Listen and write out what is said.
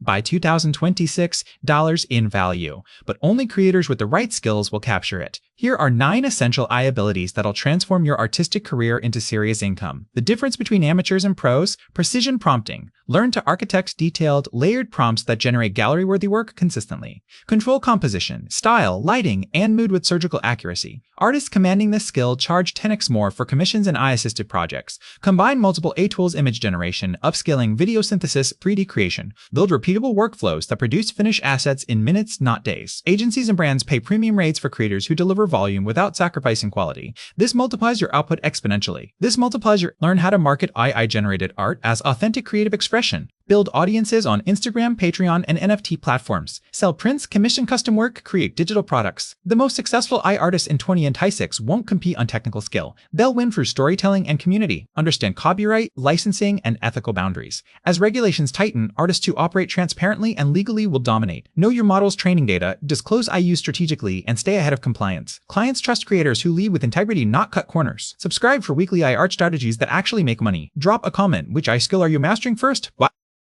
by 2026 in value, but only creators with the right skills will capture it. Here are 9 essential AI abilities that'll transform your artistic career into serious income. The difference between amateurs and pros: precision prompting. Learn to architect detailed, layered prompts that generate gallery-worthy work consistently. Control composition, style, lighting, and mood with surgical accuracy. Artists commanding this skill charge 10x more for commissions and AI-assisted projects. Combine multiple AI tools: image generation, upscaling, video synthesis, 3D creation. Build repeatable workflows that produce finished assets in minutes, not days. Agencies and brands pay premium rates for creators who deliver volume without sacrificing quality. This multiplies your output exponentially. Learn how to market AI-generated art as authentic creative expression. Build audiences on Instagram, Patreon, and NFT platforms. Sell prints, commission custom work, create digital products. The most successful AI artists in 2026 won't compete on technical skill. They'll win through storytelling and community. Understand copyright, licensing, and ethical boundaries. As regulations tighten, artists who operate transparently and legally will dominate. Know your model's training data, disclose AI use strategically, and stay ahead of compliance. Clients trust creators who lead with integrity, not cut corners. Subscribe for weekly AI art strategies that actually make money. Drop a comment: which AI skill are you mastering first? Bye.